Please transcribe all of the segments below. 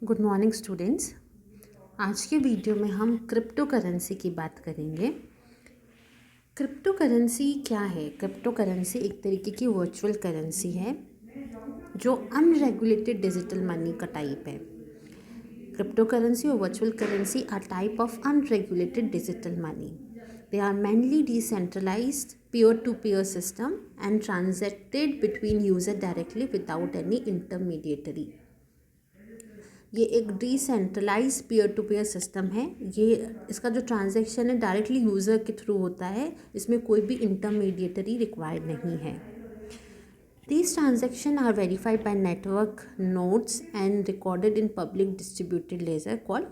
Good morning students. आज के video में हम क्रिप्टो करेंसी की बात करेंगे। क्रिप्टो करेंसी क्या है? क्रिप्टो करेंसी एक तरीके की वर्चुअल करेंसी है जो अनरेगुलेटेड डिजिटल मनी का टाइप है। क्रिप्टो करेंसी और virtual currency are type of unregulated digital money. They are mainly decentralized peer-to-peer system and transacted between user directly without any intermediary. ये एक decentralize peer to peer system है। ये इसका जो transaction है directly user के through होता है, इसमें कोई भी इंटरमीडिएटरी रिक्वायर्ड नहीं है। These transactions are verified by network nodes and recorded in public distributed ledger called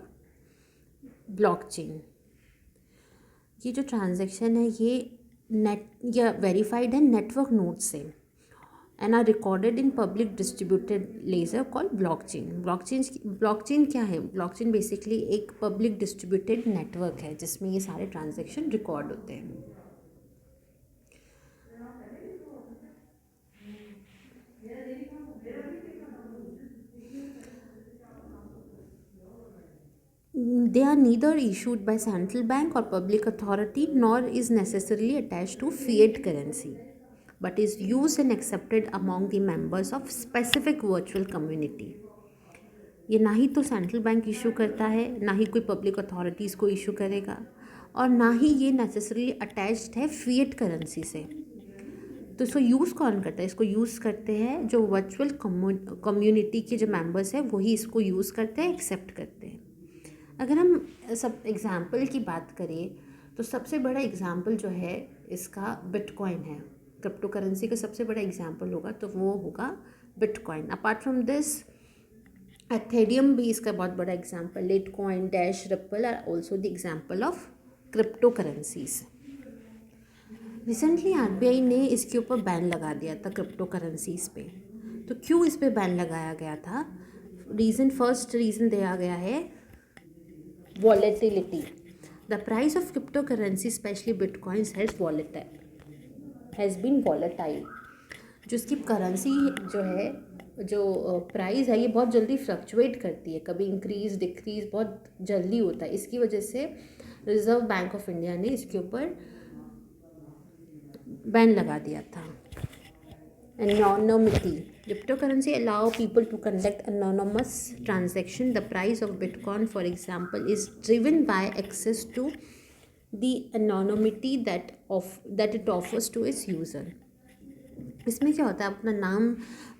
blockchain. ये जो ट्रांजैक्शन है ये या वेरीफाइड है नेटवर्क नोड से and are recorded in public distributed ledger called blockchain. Blockchain क्या है? ब्लॉकचेन बेसिकली एक पब्लिक डिस्ट्रीब्यूटेड नेटवर्क है जिसमें ये सारे ट्रांजैक्शन रिकॉर्ड होते हैं। They are neither issued by central bank or public authority nor is necessarily attached to fiat currency, but is used and accepted among the members of specific virtual community. ये ना ही तो central bank issue करता है, ना ही कोई public authorities को issue करेगा, और ना ही ये नेसेसरली अटैच्ड है फिएट करेंसी से। तो इसको यूज़ कौन करता है? इसको यूज़ करते हैं जो वर्चुअल कम्युनिटी के जो मेंबर्स हैं वही इसको यूज़ करते हैं, एक्सेप्ट करते हैं। अगर हम सब एग्ज़ाम्पल की बात करें तो सबसे बड़ा एग्ज़ाम्पल जो है इसका बिटकॉइन है। क्रिप्टो करेंसी का सबसे बड़ा एग्ज़ाम्पल होगा तो वो होगा bitcoin. Apart from this ethereum भी इसका बहुत बड़ा example, litecoin, dash, ripple are also the example of crypto currencies. Recently RBI ने इसके ऊपर बैन लगा दिया था क्रिप्टो करेंसीज पे। तो क्यों इस पे बैन लगाया गया था? फर्स्ट रीज़न दिया गया है volatility. The price of crypto currency specially bitcoins has been volatile. जो इसकी करेंसी जो है, जो प्राइस है, ये बहुत जल्दी फ्लक्चुएट करती है, कभी इंक्रीज डिक्रीज बहुत जल्दी होता है। इसकी वजह से रिजर्व बैंक ऑफ इंडिया ने इसके ऊपर बैन लगा दिया था। Anonymity. Crypto currency allow people to conduct anonymous transaction. The price of Bitcoin, for example, is driven by access to the anonymity that it offers to its user. इसमें क्या होता है, अपना नाम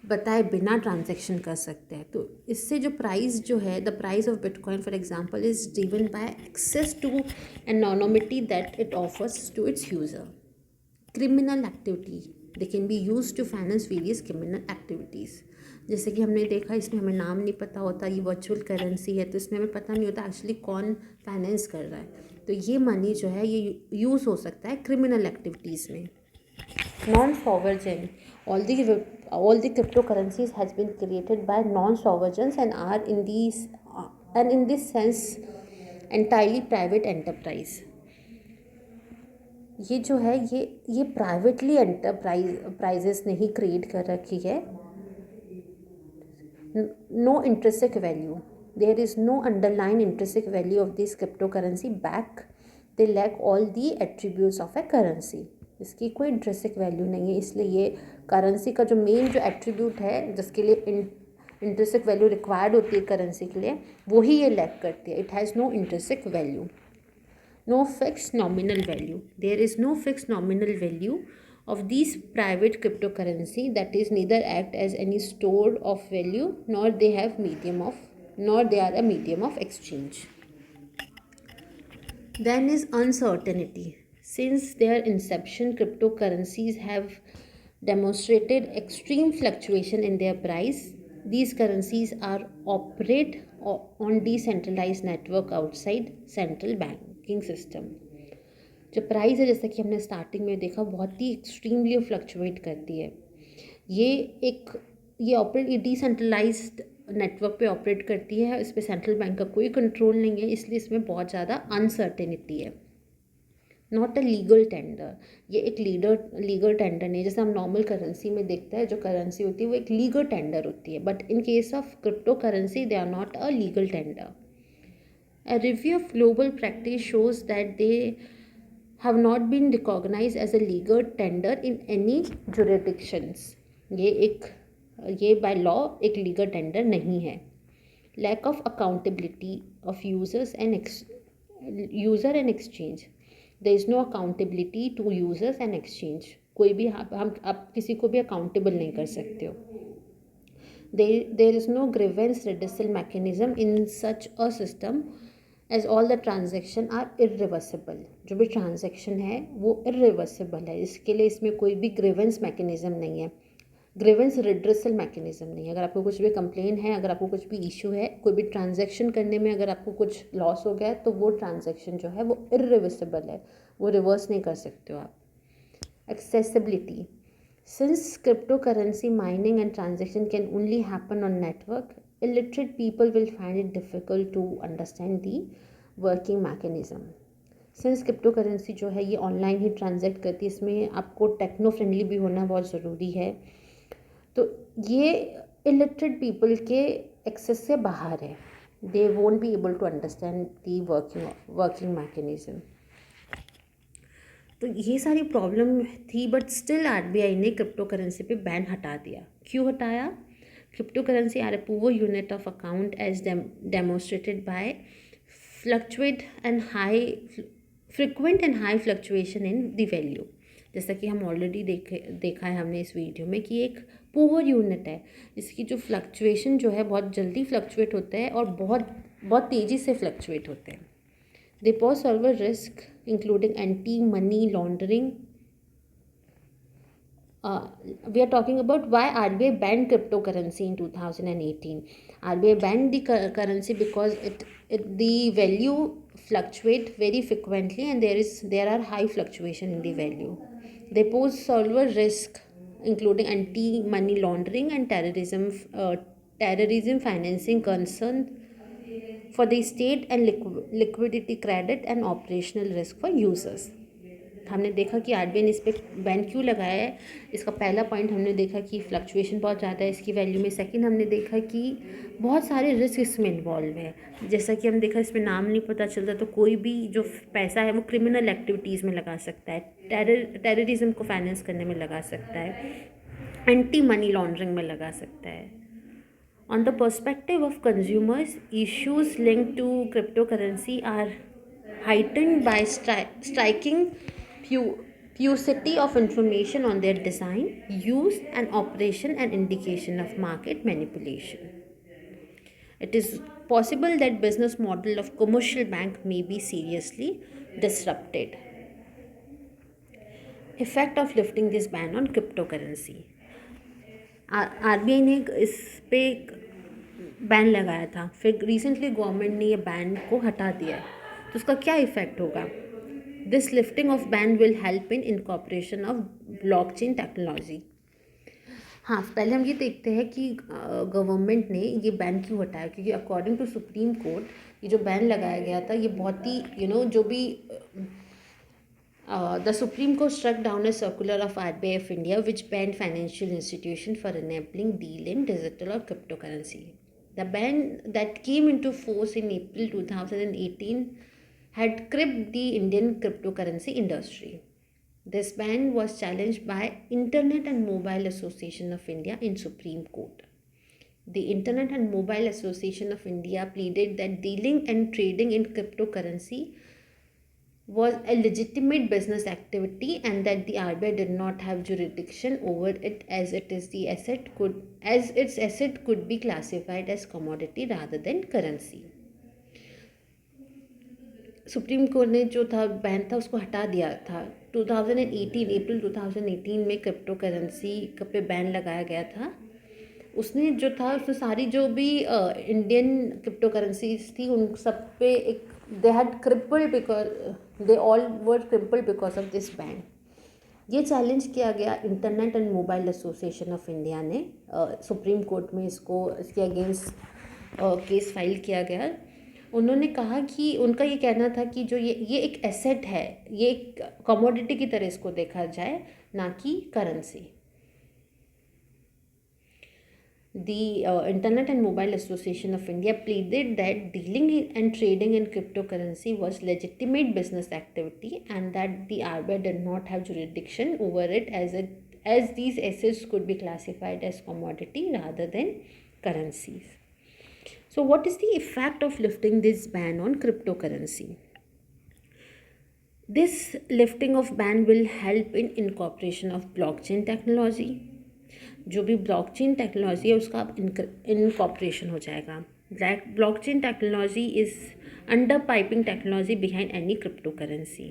बताए बिना ट्रांजैक्शन कर सकते हैं। तो इससे जो प्राइस जो है, the price of bitcoin for example is driven by access to anonymity that it offers to its user. Criminal activity, they can be use to finance various criminal activities. जैसे कि हमने देखा इसमें हमें नाम नहीं पता होता, ये वर्चुअल करेंसी है तो इसमें हमें पता नहीं होता एक्चुअली कौन फाइनेंस कर रहा है। तो ये मनी जो है ये यूज़ हो सकता है क्रिमिनल एक्टिविटीज़ में। Non-sovereign. All the cryptocurrencies has been created by non-sovereigns and are in this sense entirely private enterprise. ये जो है ये प्राइवेटली एंटरप्राइजेस ने ही क्रिएट कर रखी है। No intrinsic value, there is no underline intrinsic value of this crypto currency back, they lack all the attributes of a currency. इसकी कोई इंट्रिंसिक वैल्यू नहीं है, इसलिए ये करेंसी का जो मेन जो एट्रीब्यूट है जिसके लिए इंट्रिंसिक वैल्यू रिक्वायर्ड होती है करेंसी के लिए, वही ये लैक करती है। It has no intrinsic value, no fix nominal value. There is no fix nominal value of these private cryptocurrency that is neither act as any store of value nor they are a medium of exchange. Then is uncertainty. Since their inception, cryptocurrencies have demonstrated extreme fluctuation in their price. These currencies are operate on decentralized network outside central banking system. जो price है, जैसा कि हमने starting में देखा, बहुत ही extremely fluctuate करती है। ये ऑपरेट डिसेंट्रलाइज्ड नेटवर्क पे ऑपरेट करती है, इस पर सेंट्रल बैंक का कोई कंट्रोल नहीं है, इसलिए इसमें बहुत ज़्यादा अनसर्टेनिटी है। Not a legal tender. ये एक लीगल टेंडर नहीं, जैसे हम नॉर्मल करेंसी में देखते हैं जो करेंसी होती है वो एक लीगल टेंडर होती है, but in case of crypto currency they are not a legal tender. A review of global practice shows that they have not been recognized as a legal tender in any jurisdictions। ये by law एक legal tender नहीं है। Lack of accountability of user and exchange. There is no accountability to users and exchange. कोई भी आप किसी को भी अकाउंटेबल नहीं कर सकते हो। There is no grievance redressal mechanism in such a system as all the transaction are irreversible। जो भी ट्रांजेक्शन है वो irreversible है, इसके लिए इसमें कोई भी ग्रीवेंस मैकेनिज्म नहीं है, ग्रीवेंस रिड्रेसल मैकेनिज्म नहीं है। अगर आपको कुछ भी कंप्लेन है, अगर आपको कुछ भी इशू है, कोई भी ट्रांजेक्शन करने में अगर आपको कुछ लॉस हो गया है तो वो ट्रांजेक्शन जो है वो irreversible है, वो रिवर्स नहीं कर सकते हो आप। Accessibility. Since cryptocurrency mining and transaction can only happen on network, illiterate people will find it difficult to understand the working mechanism। Since cryptocurrency जो है ये ऑनलाइन ही ट्रांजैक्ट करती है, इसमें आपको टेक्नो फ्रेंडली भी होना बहुत ज़रूरी है, तो ये illiterate people के एक्सेस से बाहर है। They won't be able to understand the working mechanism। तो ये सारी प्रॉब्लम थी, बट स्टिल आरबीआई ने क्रिप्टो करेंसी पे बैन हटा दिया। क्यों हटाया? Crypto currency are a poor unit of account as demonstrated by fluctuate and high frequent and high fluctuation in the value. जैसा कि हम ऑलरेडी देखा है हमने इस वीडियो में कि एक पुअर यूनिट है, इसकी जो फ्लक्चुएशन जो है बहुत जल्दी फ्लक्चुएट होता है और बहुत तेज़ी से फ्लक्चुएट होते हैं। They pose several risks, including anti-money laundering. We are talking about why RBI banned cryptocurrency in 2018. RBI banned the currency because the value fluctuate very frequently and there are high fluctuation in the value. They pose several risks, including anti-money laundering and terrorism financing concern for the state and liquidity credit and operational risk for users। हमने देखा कि RBI ने इस पर ban क्यों लगाया है। इसका पहला पॉइंट हमने देखा कि फ्लक्चुएशन बहुत ज़्यादा है इसकी वैल्यू में। सेकंड हमने देखा कि बहुत सारे रिस्क इसमें इन्वॉल्व है, जैसा कि हम देखा इसमें नाम नहीं पता चलता, तो कोई भी जो पैसा है वो क्रिमिनल एक्टिविटीज़ में लगा सकता है, टेररिज्म को फाइनेंस करने में लगा सकता है, एंटी मनी लॉन्ड्रिंग में लगा सकता है। On the perspective of consumers, issues linked to cryptocurrency are heightened by striking paucity of information on their design, use, and operation, and indication of market manipulation. It is possible that business model of commercial bank may be seriously disrupted। Effect of lifting this ban on cryptocurrency। RBI ने इस पे ban लगाया था, फिर recently government ने ये ban को हटा दिया है, तो उसका क्या इफ़ेक्ट होगा? This lifting of ban will help in incorporation of blockchain technology. हाँ, पहले हम ये देखते हैं कि गवर्नमेंट ने ये बैन क्यों हटाया, क्योंकि अकॉर्डिंग टू सुप्रीम कोर्ट ये जो बैन लगाया गया था ये बहुत ही जो भी the Supreme Court struck down a circular of RBI of India which banned financial institutions for enabling deal in digital or cryptocurrency. The ban that came into force in April 2018 had crippled the Indian cryptocurrency industry. This ban was challenged by Internet and Mobile Association of India in Supreme Court. The Internet and Mobile Association of India pleaded that dealing and trading in cryptocurrency was a legitimate business activity and that the RBI did not have jurisdiction over it as its asset could be classified as commodity rather than currency। Supreme court ने जो था ban था उसको हटा दिया था। 2018 अप्रैल 2018 में crypto currency पे बैन लगाया गया था। उसने जो था उसमें सारी जो भी इंडियन क्रिप्टो करेंसीज थी उन सब पे एक they had crippled because they all were crippled because of this ban। ये चैलेंज किया गया internet and Mobile Association of India ने सुप्रीम कोर्ट में इसके अगेंस्ट केस फाइल किया गया। उन्होंने कहा कि उनका ये कहना था कि जो ये एक एसेट है, ये एक कमोडिटी की तरह इसको देखा जाए, ना कि currency. The Internet and Mobile Association of India pleaded that dealing and trading in cryptocurrency was legitimate business activity and that the RBI did not have jurisdiction over it as these assets could be classified as commodity rather than currencies. So, what is the effect of lifting this ban on cryptocurrency? This lifting of ban will help in incorporation of blockchain technology. जो भी blockchain technology है उसका incorporation हो जाएगा. Blockchain technology is under piping technology behind any crypto currency.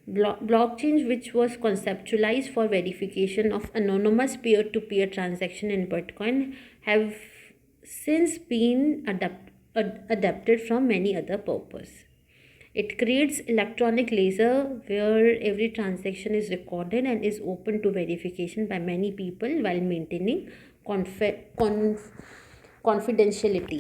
Blockchain, which was conceptualized for verification of anonymous peer-to-peer transaction in Bitcoin, have since been adapted from many other purposes. It creates electronic ledger where every transaction is recorded and is open to verification by many people while maintaining confidentiality.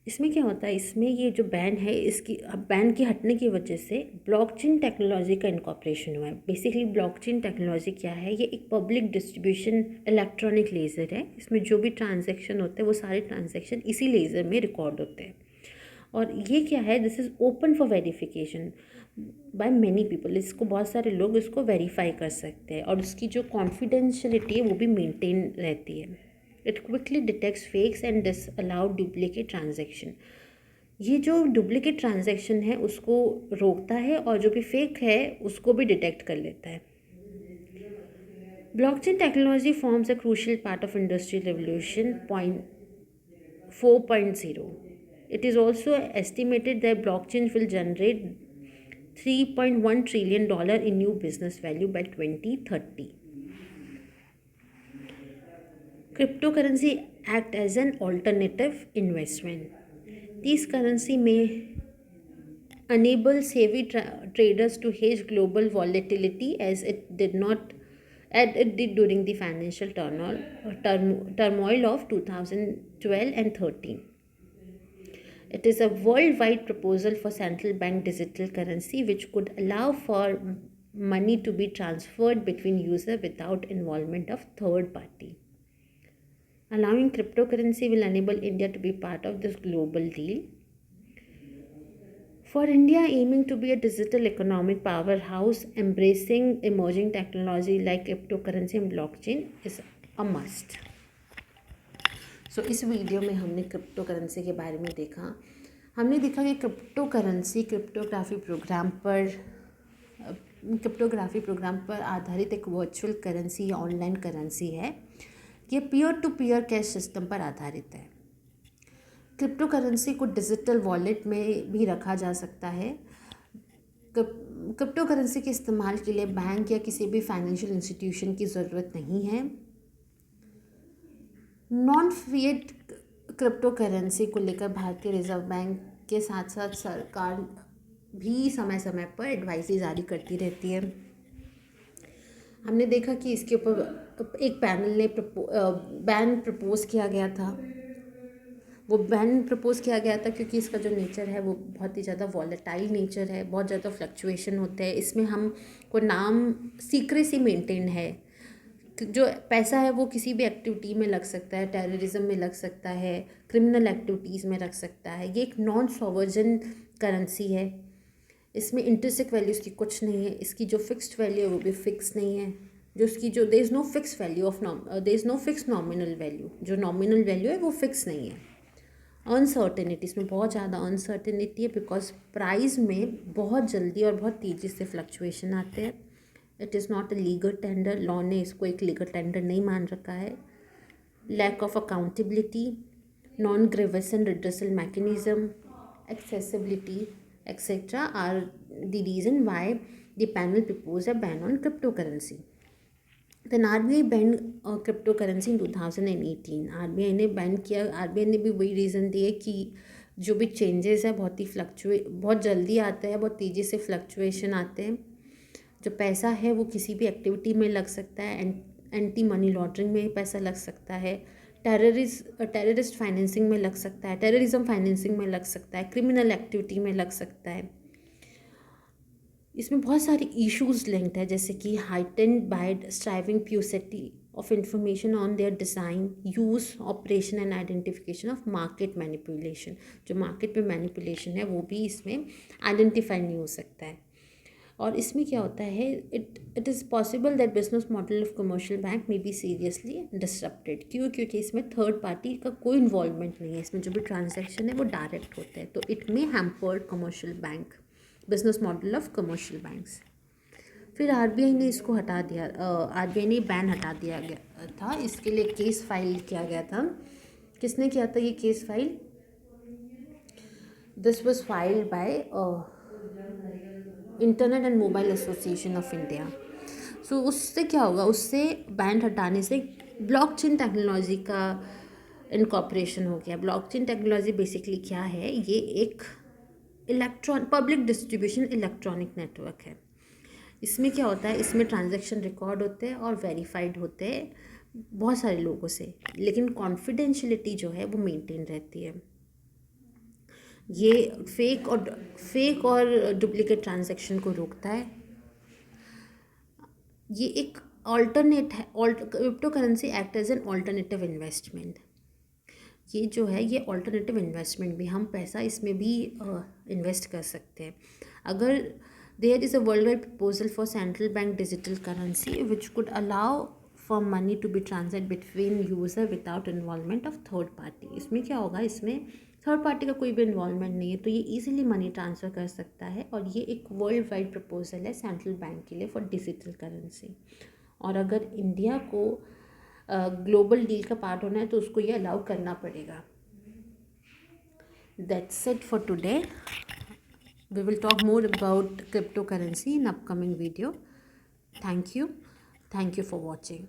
इसमें क्या होता है, इसमें ये जो ban है, इसकी ban के हटने की वजह से ब्लॉकचेन टेक्नोलॉजी का इनकॉर्पोरेशन हुआ है. बेसिकली ब्लॉकचेन टेक्नोलॉजी क्या है, ये एक पब्लिक डिस्ट्रीब्यूशन इलेक्ट्रॉनिक लेज़र है. इसमें जो भी ट्रांजैक्शन होते हैं वो सारे ट्रांजैक्शन इसी लेज़र में रिकॉर्ड होते हैं. और ये क्या है, this is open for verification by many people. इसको बहुत सारे लोग इसको वेरीफाई कर सकते हैं और उसकी जो कॉन्फिडेंशियलिटी है वो भी मेंटेन रहती है. It quickly detects fakes and this allow duplicate transaction. ये जो डुप्लीकेट ट्रांजैक्शन है उसको रोकता है और जो भी फेक है उसको भी डिटेक्ट कर लेता है. Blockchain technology forms a crucial part of industrial revolution 4.0. It is also estimated that blockchain will generate $3.1 trillion in new business value by 2030. Cryptocurrency act as an alternative investment. These currency may enable savvy traders to hedge global volatility as it did during the financial turmoil of 2012 and 13. It is a worldwide proposal for central bank digital currency which could allow for money to be transferred between users without involvement of third party. Allowing cryptocurrency will enable India to be part of this global deal. For India aiming to be a digital economic powerhouse, embracing emerging technology like cryptocurrency and blockchain is a must. सो इस video में हमने crypto currency के बारे में देखा. हमने देखा कि क्रिप्टो करेंसी क्रिप्टोग्राफी प्रोग्राम पर आधारित एक वर्चुअल करेंसी या ऑनलाइन करेंसी है. ये peer to peer cash system पर आधारित है. क्रिप्टो करेंसी को डिजिटल वॉलेट में भी रखा जा सकता है. क्रिप्टो करेंसी के इस्तेमाल के लिए बैंक या किसी भी फाइनेंशियल इंस्टीट्यूशन की ज़रूरत नहीं है. नॉन फिएट क्रिप्टो करेंसी को लेकर भारतीय रिजर्व बैंक के साथ साथ सरकार भी समय समय पर एडवाइजरी जारी करती रहती है. हमने देखा कि इसके ऊपर एक पैनल ने बैन प्रपोज़ किया गया था. वो बैन प्रपोज़ किया गया था क्योंकि इसका जो नेचर है वो बहुत ही ज़्यादा वॉलेटाइल नेचर है, बहुत ज़्यादा फ्लक्चुएशन होते हैं. इसमें हमको नाम सीक्रेसी मेंटेन है. जो पैसा है वो किसी भी एक्टिविटी में लग सकता है, टेररिज्म में लग सकता है, क्रिमिनल एक्टिविटीज़ में लग सकता है. ये एक नॉन सॉवरेन करेंसी है. इसमें इंट्रिंसिक वैल्यूज़ की कुछ नहीं है. इसकी जो फिक्स्ड वैल्यू है वो भी फिक्स नहीं है. जो इसकी जो there is no fix value there is no fix nominal value. जो नॉमिनल वैल्यू है वो फिक्स नहीं है. अनसर्टेनिटी, इसमें बहुत ज़्यादा अनसर्टेनिटी है बिकॉज प्राइस में बहुत जल्दी और बहुत तेज़ी से फ्लक्चुएशन आते हैं. It is not a legal tender. Law ने इसको एक लीगल टेंडर नहीं मान रखा है. Lack of accountability, non grievance and redressal mechanism, accessibility, etc. are the reason why the panel proposed a ban on cryptocurrency. Then RBI banned cryptocurrency in 2018. RBI ने ban किया. RBI ने भी वही reason दिए कि जो भी चेंजेस है बहुत जल्दी आते हैं, बहुत तेज़ी से फ्लक्चुएशन आते हैं. जो पैसा है वो किसी भी एक्टिविटी में लग सकता है. एंटी मनी लॉन्ड्रिंग में पैसा लग सकता है, टेररिस्ट फाइनेंसिंग में लग सकता है, टेररिज्म फाइनेंसिंग में लग सकता है, क्रिमिनल एक्टिविटी में लग सकता है। इसमें बहुत सारे इश्यूज लिंक्ड है, जैसे कि heightened by striving paucity of information on their design, use, operation and identification of market manipulation. जो मार्केट में मैनिपुलेशन है वो भी इसमें आइडेंटिफाई नहीं हो सकता है। और इसमें क्या होता है, it is possible that business model of commercial bank may be seriously disrupted. क्यों? क्योंकि इसमें थर्ड पार्टी का कोई इन्वॉल्वमेंट नहीं है, इसमें जो भी ट्रांजैक्शन है वो डायरेक्ट होते हैं, तो it may hampered commercial bank, business model of commercial banks. फिर आरबीआई ने इसको हटा दिया, आरबीआई ने बैन हटा दिया गया था। इसके लिए केस फाइल किया गया था। किसने किया था ये case file? This was filed by Internet and Mobile Association of India. So उससे क्या होगा, उससे बैन हटाने से ब्लॉकचेन टेक्नोलॉजी का इनकॉर्पोरेशन हो गया। ब्लॉकचेन टेक्नोलॉजी बेसिकली क्या है, ये एक पब्लिक डिस्ट्रीब्यूशन इलेक्ट्रॉनिक नेटवर्क है। इसमें क्या होता है, इसमें ट्रांजैक्शन रिकॉर्ड होते हैं और वेरीफाइड होते हैं बहुत सारे लोगों से, लेकिन कॉन्फिडेंशियलिटी जो है वो मेंटेन रहती है। ये फेक और डुप्लीकेट ट्रांजैक्शन को रोकता है। ये एक ऑल्टरनेट है, crypto currency act as an alternative investment. ये जो है ये ऑल्टरनेटिव इन्वेस्टमेंट भी, हम पैसा इसमें भी इन्वेस्ट कर सकते हैं। अगर there is a world wide proposal for central bank digital currency which could allow for money to be transferred between user without involvement of third party. इसमें क्या होगा, इसमें थर्ड पार्टी का कोई भी इन्वॉल्वमेंट नहीं है, तो ये इजीली मनी ट्रांसफ़र कर सकता है। और ये एक वर्ल्ड वाइड प्रपोजल है सेंट्रल बैंक के लिए फॉर डिजिटल करेंसी। और अगर इंडिया को ग्लोबल डील का पार्ट होना है तो उसको ये अलाउ करना पड़ेगा। That's it for today. We will talk more about crypto currency in upcoming video. Thank you for watching.